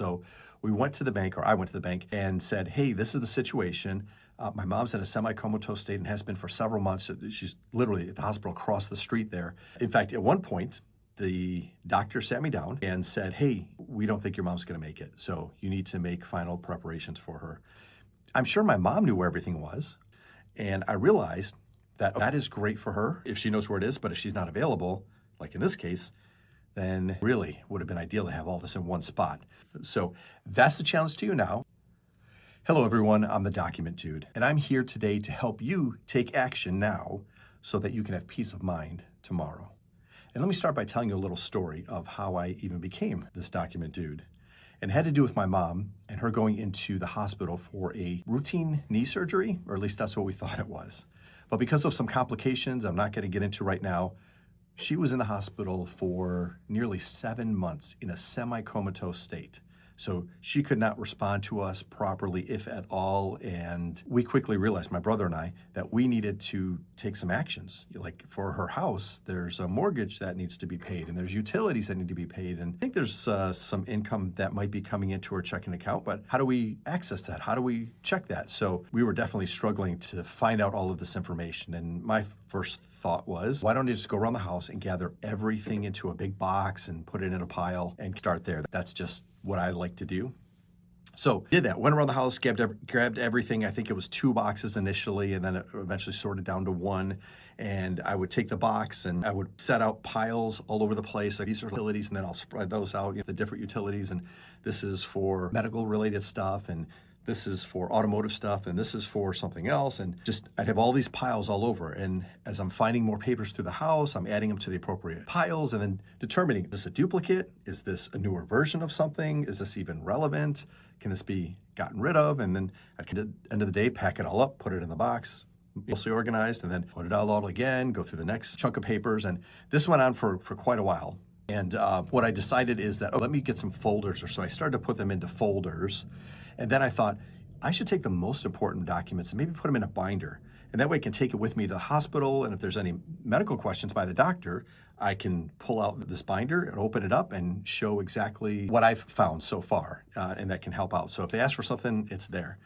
So we went to the bank, or I went to the bank and said, hey, this is the situation. My mom's in a semi-comatose state and has been for several months. She's literally at the hospital across the street there. In fact, at one point, the doctor sat me down and said, hey, we don't think your mom's going to make it. So you need to make final preparations for her. I'm sure my mom knew where everything was. And I realized that is great for her if she knows where it is. But if she's not available, like in this case, then really would have been ideal to have all this in one spot. So that's the challenge to you now. Hello, everyone. I'm the Document Dude, and I'm here today to help you take action now so that you can have peace of mind tomorrow. And let me start by telling you a little story of how I even became this Document Dude. And it had to do with my mom and her going into the hospital for a routine knee surgery, or at least that's what we thought it was. But because of some complications I'm not going to get into right now, she was in the hospital for nearly 7 months in a semi-comatose state. So she could not respond to us properly, if at all. And we quickly realized, my brother and I, that we needed to take some actions. Like for her house, there's a mortgage that needs to be paid, and there's utilities that need to be paid. And I think there's some income that might be coming into her checking account, but how do we access that? How do we check that? So we were definitely struggling to find out all of this information. And my first thought was, why don't you just go around the house and gather everything into a big box and put it in a pile and start there? That's just what I like to do. So did that, went around the house, grabbed everything. I think it was 2 boxes initially, and then it eventually sorted down to 1. And I would take the box and I would set out piles all over the place. Like, these are utilities, and then I'll spread those out, the different utilities. And this is for medical related stuff, and this is for automotive stuff, and this is for something else. And just, I'd have all these piles all over. And as I'm finding more papers through the house, I'm adding them to the appropriate piles and then determining, is this a duplicate? Is this a newer version of something? Is this even relevant? Can this be gotten rid of? And then at the end of the day, pack it all up, put it in the box, mostly organized, and then put it all again, go through the next chunk of papers. And this went on for quite a while. And what I decided is that, let me get some folders. Or so I started to put them into folders. And then I thought, I should take the most important documents and maybe put them in a binder. And that way I can take it with me to the hospital. And if there's any medical questions by the doctor, I can pull out this binder and open it up and show exactly what I've found so far. And that can help out. So if they ask for something, it's there.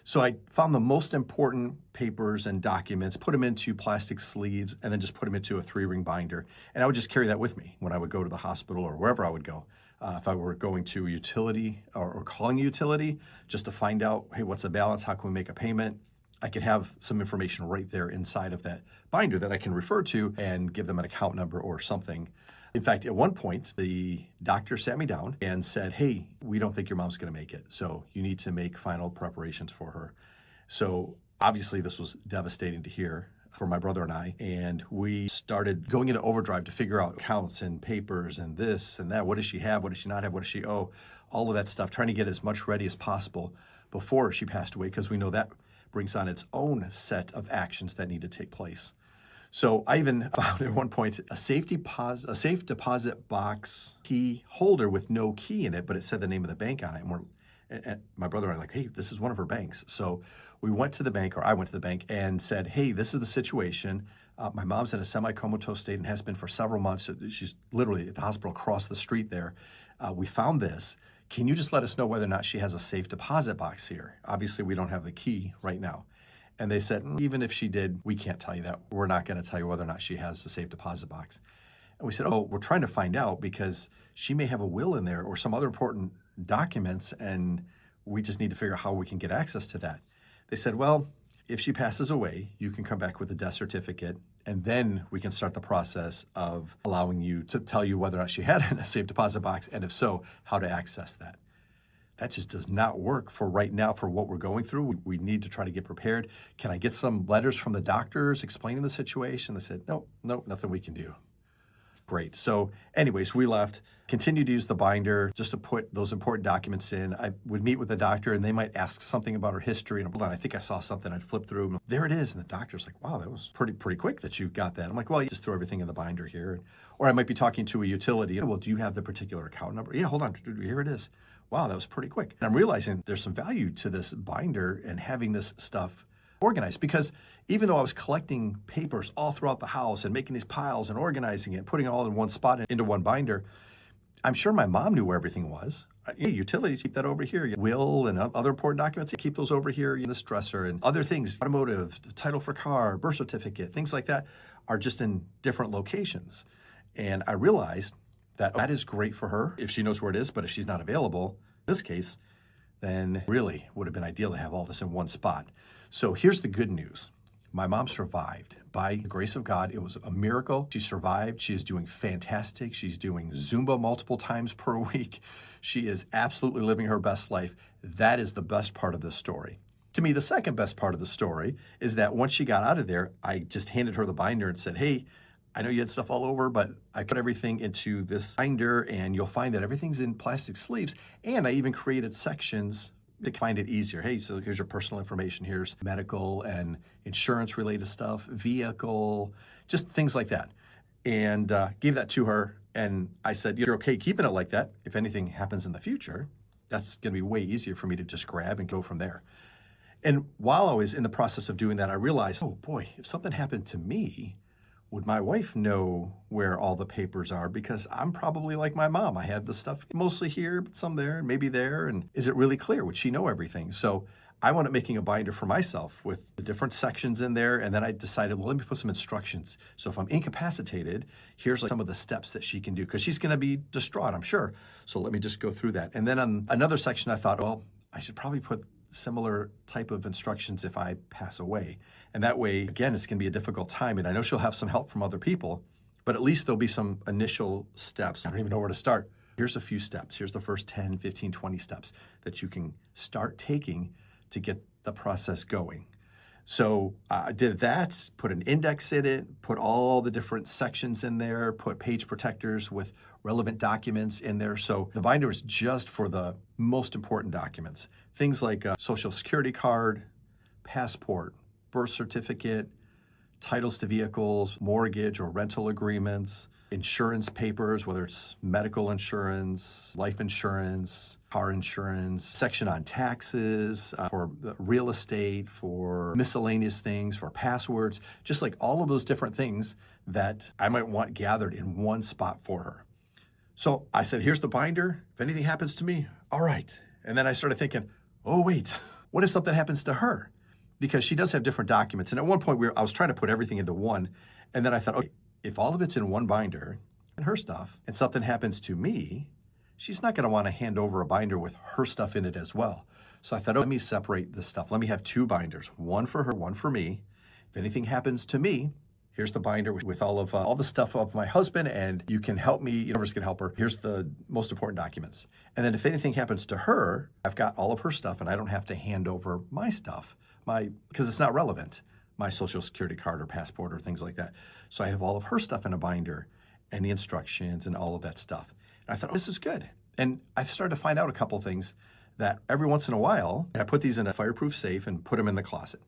So I found the most important papers and documents, put them into plastic sleeves, and then just put them into a 3-ring binder. And I would just carry that with me when I would go to the hospital or wherever I would go. If I were going to a utility or calling a utility just to find out, hey, what's the balance? How can we make a payment? I could have some information right there inside of that binder that I can refer to and give them an account number or something. In fact, at one point, the doctor sat me down and said, hey, we don't think your mom's going to make it. So you need to make final preparations for her. So obviously this was devastating to hear for my brother and I. And we started going into overdrive to figure out accounts and papers and this and that. What does she have? What does she not have? What does she owe? All of that stuff, trying to get as much ready as possible before she passed away, because we know that brings on its own set of actions that need to take place. So I even found at one point a safe deposit box key holder with no key in it, but it said the name of the bank on it. And my brother and I were like, hey, this is one of her banks. So we went to the bank, or I went to the bank and said, hey, this is the situation. My mom's in a semi-comatose state and has been for several months. She's literally at the hospital across the street there. We found this. Can you just let us know whether or not she has a safe deposit box here? Obviously, we don't have the key right now. And they said, even if she did, we can't tell you that. We're not going to tell you whether or not she has a safe deposit box. And we said, oh, we're trying to find out because she may have a will in there or some other important documents, and we just need to figure out how we can get access to that. They said, well, if she passes away, you can come back with a death certificate, and then we can start the process of allowing you to tell you whether or not she had a safe deposit box, and if so, how to access that. That just does not work for right now for what we're going through. We need to try to get prepared. Can I get some letters from the doctors explaining the situation? They said, no, nothing we can do. Great. So anyways, we left, continued to use the binder just to put those important documents in. I would meet with the doctor and they might ask something about her history. And hold on, I think I saw something. I'd flip through them. There it is. And the doctor's like, wow, that was pretty quick that you got that. I'm like, well, you just threw everything in the binder here. Or I might be talking to a utility. Well, do you have the particular account number? Yeah, hold on. Here it is. Wow, that was pretty quick. And I'm realizing there's some value to this binder and having this stuff organized, because even though I was collecting papers all throughout the house and making these piles and organizing it, putting it all in one spot into one binder, I'm sure my mom knew where everything was. Hey, utilities, keep that over here. Will and other important documents, keep those over here in this dresser, and other things, automotive, title for car, birth certificate, things like that are just in different locations. And I realized that that is great for her if she knows where it is, but if she's not available, in this case, then really would have been ideal to have all this in one spot. So here's the good news. My mom survived. By the grace of God, it was a miracle. She survived. She is doing fantastic. She's doing Zumba multiple times per week. She is absolutely living her best life. That is the best part of this story. To me, the second best part of the story is that once she got out of there, I just handed her the binder and said, hey, I know you had stuff all over, but I put everything into this binder and you'll find that everything's in plastic sleeves. And I even created sections to find it easier. Hey, so here's your personal information. Here's medical and insurance related stuff, vehicle, just things like that. And gave that to her. And I said, you're okay keeping it like that. If anything happens in the future, that's going to be way easier for me to just grab and go from there. And while I was in the process of doing that, I realized, oh boy, if something happened to me, would my wife know where all the papers are? Because I'm probably like my mom. I had the stuff mostly here, but some there, maybe there. And is it really clear? Would she know everything? So I wound up making a binder for myself with the different sections in there. And then I decided, well, let me put some instructions. So if I'm incapacitated, here's like some of the steps that she can do, because she's going to be distraught, I'm sure. So let me just go through that. And then on another section, I thought, well, I should probably put similar type of instructions if I pass away. And that way, again, it's going to be a difficult time. And I know she'll have some help from other people, but at least there'll be some initial steps. I don't even know where to start. Here's a few steps. Here's the first 10, 15, 20 steps that you can start taking to get the process going. So I did that, put an index in it, put all the different sections in there, put page protectors with relevant documents in there. So the binder is just for the most important documents. Things like a social security card, passport, birth certificate, titles to vehicles, mortgage or rental agreements, insurance papers, whether it's medical insurance, life insurance, car insurance, section on taxes, for real estate, for miscellaneous things, for passwords, just like all of those different things that I might want gathered in one spot for her. So I said, here's the binder. If anything happens to me, all right. And then I started thinking, oh, wait, what if something happens to her? Because she does have different documents. And at one point, I was trying to put everything into one. And then I thought, okay, if all of it's in one binder and her stuff, and something happens to me, she's not going to want to hand over a binder with her stuff in it as well. So I thought, oh, let me separate this stuff. Let me have two binders, one for her, one for me. If anything happens to me, here's the binder with all the stuff of my husband, and you can help me, whoever's going to help her. Here's the most important documents. And then if anything happens to her, I've got all of her stuff, and I don't have to hand over my stuff, because it's not relevant, my social security card or passport or things like that. So I have all of her stuff in a binder and the instructions and all of that stuff. And I thought, oh, this is good. And I've started to find out a couple things that every once in a while, I put these in a fireproof safe and put them in the closet.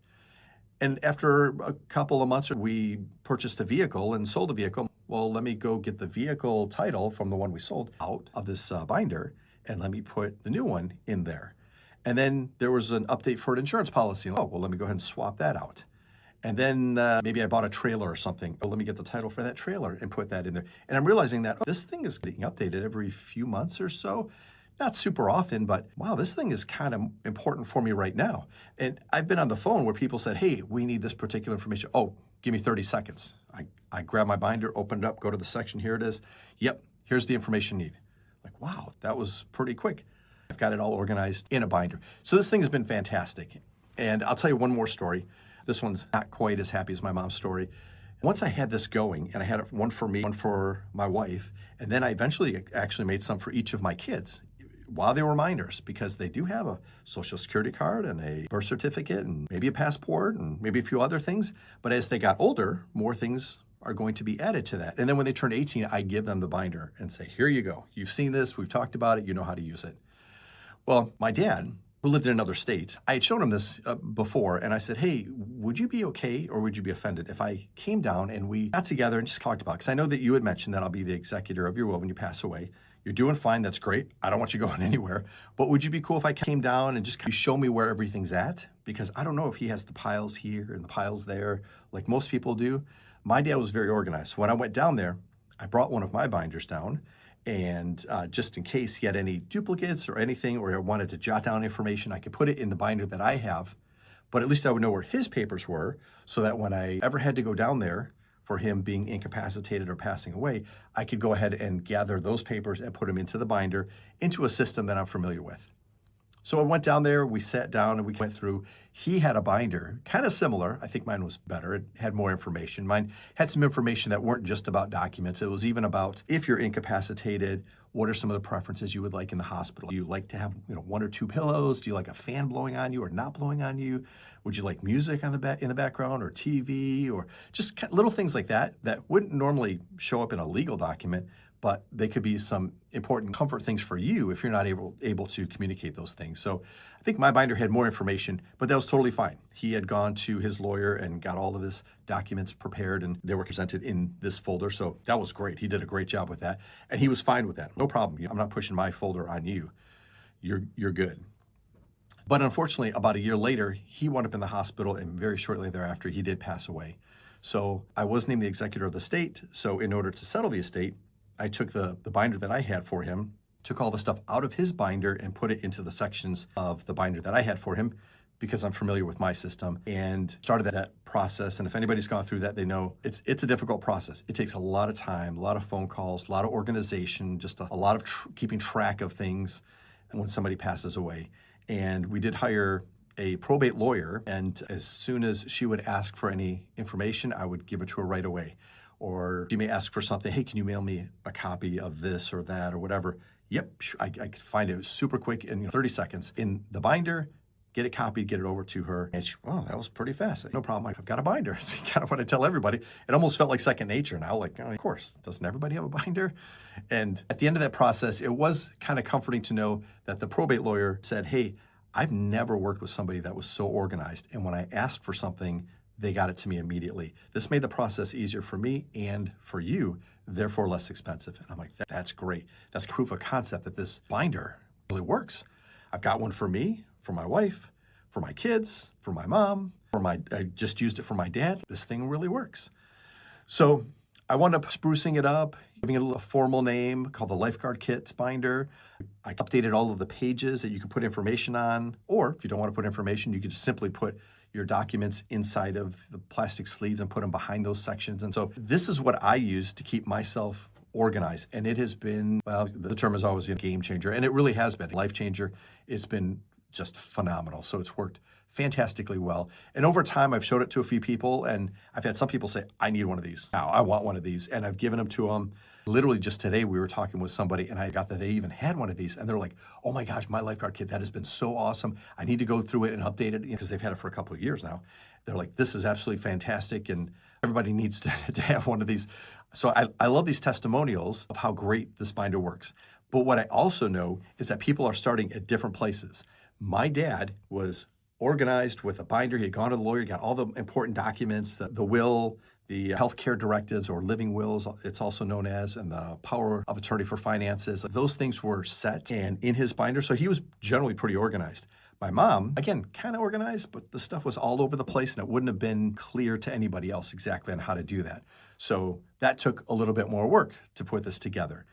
And after a couple of months, we purchased a vehicle and sold a vehicle. Well, let me go get the vehicle title from the one we sold out of this binder, and let me put the new one in there. And then there was an update for an insurance policy. Oh, well, let me go ahead and swap that out. And then maybe I bought a trailer or something. Oh, let me get the title for that trailer and put that in there. And I'm realizing that this thing is getting updated every few months or so. Not super often, but wow, this thing is kind of important for me right now. And I've been on the phone where people said, hey, we need this particular information. Oh, give me 30 seconds. I grab my binder, open it up, go to the section. Here it is. Yep, here's the information you need. Like, wow, that was pretty quick. I've got it all organized in a binder. So this thing has been fantastic. And I'll tell you one more story. This one's not quite as happy as my mom's story. Once I had this going, and I had one for me, one for my wife, and then I eventually actually made some for each of my kids while they were minors, because they do have a social security card and a birth certificate and maybe a passport and maybe a few other things. But as they got older, more things are going to be added to that. And then when they turn 18, I give them the binder and say, here you go. You've seen this. We've talked about it. You know how to use it. Well, my dad, who lived in another state, I had shown him this before, and I said, hey, would you be okay or would you be offended if I came down and we got together and just talked about it? Because I know that you had mentioned that I'll be the executor of your will when you pass away. You're doing fine. That's great. I don't want you going anywhere. But would you be cool if I came down and just show me where everything's at? Because I don't know if he has the piles here and the piles there like most people do. My dad was very organized. So when I went down there, I brought one of my binders down, And just in case he had any duplicates or anything, or I wanted to jot down information, I could put it in the binder that I have, but at least I would know where his papers were, so that when I ever had to go down there for him being incapacitated or passing away, I could go ahead and gather those papers and put them into the binder, into a system that I'm familiar with. So I went down there, we sat down and we went through. He had a binder, kind of similar. I think mine was better. It had more information. Mine had some information that weren't just about documents. It was even about, if you're incapacitated, what are some of the preferences you would like in the hospital? Do you like to have, one or two pillows? Do you like a fan blowing on you or not blowing on you? Would you like music on in the background, or TV, or just little things like that that wouldn't normally show up in a legal document, but they could be some important comfort things for you if you're not able to communicate those things. So I think my binder had more information, but that was totally fine. He had gone to his lawyer and got all of his documents prepared, and they were presented in this folder. So that was great. He did a great job with that, and he was fine with that. No problem. I'm not pushing my folder on you. You're good. But unfortunately, about a year later, he wound up in the hospital, and very shortly thereafter, he did pass away. So I was named the executor of the estate. So in order to settle the estate, I took the binder that I had for him, took all the stuff out of his binder and put it into the sections of the binder that I had for him, because I'm familiar with my system, and started that process. And if anybody's gone through that, they know it's a difficult process. It takes a lot of time, a lot of phone calls, a lot of organization, just a lot of keeping track of things when somebody passes away. And we did hire a probate lawyer, and as soon as she would ask for any information, I would give it to her right away. Or she may ask for something, hey, can you mail me a copy of this or that or whatever? Yep, I could find it super quick in 30 seconds in the binder, get it copied, get it over to her. And she, oh, that was pretty fast. No problem, I've got a binder. It's kind of what I tell everybody. It almost felt like second nature now, like, of course, doesn't everybody have a binder? And at the end of that process, it was kind of comforting to know that the probate lawyer said, hey, I've never worked with somebody that was so organized. And when I asked for something, they got it to me immediately. This made the process easier for me and for you, therefore less expensive. And I'm like, that's great. That's proof of concept that this binder really works. I've got one for me, for my wife, for my kids, for my mom, I just used it for my dad. This thing really works. So I wound up sprucing it up, giving it a formal name called the Lifeguard Kit binder. I updated all of the pages that you can put information on, or if you don't want to put information, you could just simply put your documents inside of the plastic sleeves and put them behind those sections. And so this is what I use to keep myself organized. And it has been, well, the term is always a game changer, and it really has been a life changer. It's been just phenomenal. So it's worked fantastically well. And over time, I've showed it to a few people, and I've had some people say, I need one of these. Now, I want one of these. And I've given them to them. Literally just today, we were talking with somebody, and I got that they even had one of these. And they're like, oh my gosh, my lifeguard kit, that has been so awesome. I need to go through it and update it, because they've had it for a couple of years now. They're like, this is absolutely fantastic, and everybody needs to have one of these. So I love these testimonials of how great this binder works. But what I also know is that people are starting at different places. My dad was organized with a binder. He had gone to the lawyer, got all the important documents, the will, the healthcare directives, or living wills, it's also known as, and the power of attorney for finances. Those things were set and in his binder. So he was generally pretty organized. My mom, again, kind of organized, but the stuff was all over the place, and it wouldn't have been clear to anybody else exactly on how to do that. So that took a little bit more work to put this together.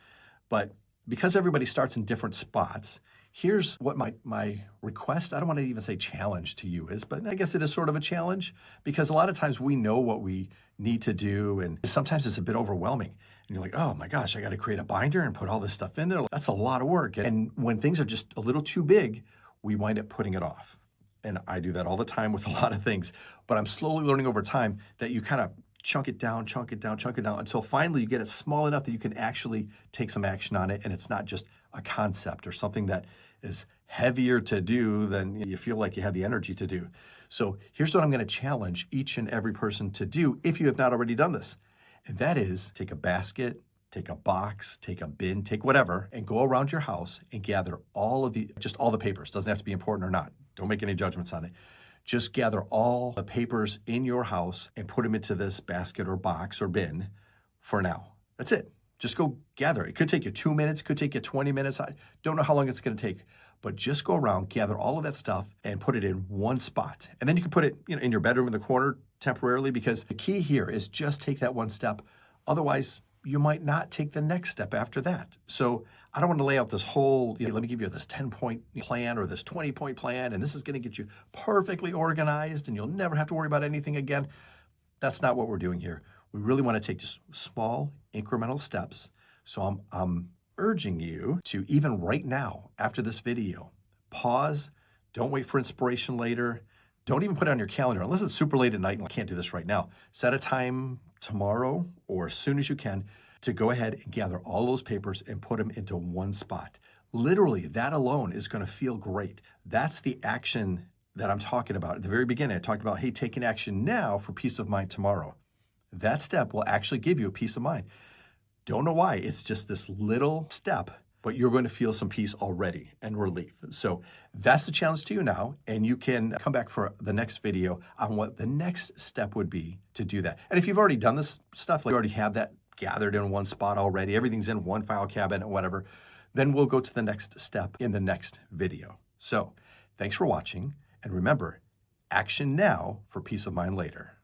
But because everybody starts in different spots, here's what my request, I don't want to even say challenge to you is, but I guess it is sort of a challenge, because a lot of times we know what we need to do, and sometimes it's a bit overwhelming. And you're like, oh my gosh, I got to create a binder and put all this stuff in there. That's a lot of work. And when things are just a little too big, we wind up putting it off. And I do that all the time with a lot of things. But I'm slowly learning over time that you kind of chunk it down until finally you get it small enough that you can actually take some action on it. And it's not just a concept or something that is heavier to do than you feel like you have the energy to do. So here's what I'm going to challenge each and every person to do if you have not already done this. And that is, take a basket, take a box, take a bin, take whatever, and go around your house and gather all the papers. Doesn't have to be important or not. Don't make any judgments on it. Just gather all the papers in your house and put them into this basket or box or bin for now. That's it. Just go gather. It could take you 2 minutes, could take you 20 minutes. I don't know how long it's going to take, but just go around, gather all of that stuff and put it in one spot. And then you can put it, in your bedroom in the corner temporarily, because the key here is just take that one step. Otherwise, you might not take the next step after that. So I don't want to lay out this whole, let me give you this 10-point plan or this 20-point plan, and this is going to get you perfectly organized and you'll never have to worry about anything again. That's not what we're doing here. We really want to take just small incremental steps. So I'm urging you to, even right now, after this video, pause. Don't wait for inspiration later. Don't even put it on your calendar unless it's super late at night and I can't do this right now. Set a time tomorrow or as soon as you can to go ahead and gather all those papers and put them into one spot. Literally, that alone is going to feel great. That's the action that I'm talking about. At the very beginning, I talked about, hey, taking action now for peace of mind tomorrow. That step will actually give you a peace of mind. Don't know why. It's just this little step, but you're going to feel some peace already and relief. So that's the challenge to you now. And you can come back for the next video on what the next step would be to do that. And if you've already done this stuff, like you already have that gathered in one spot already, everything's in one file cabinet or whatever, then we'll go to the next step in the next video. So thanks for watching. And remember, action now for peace of mind later.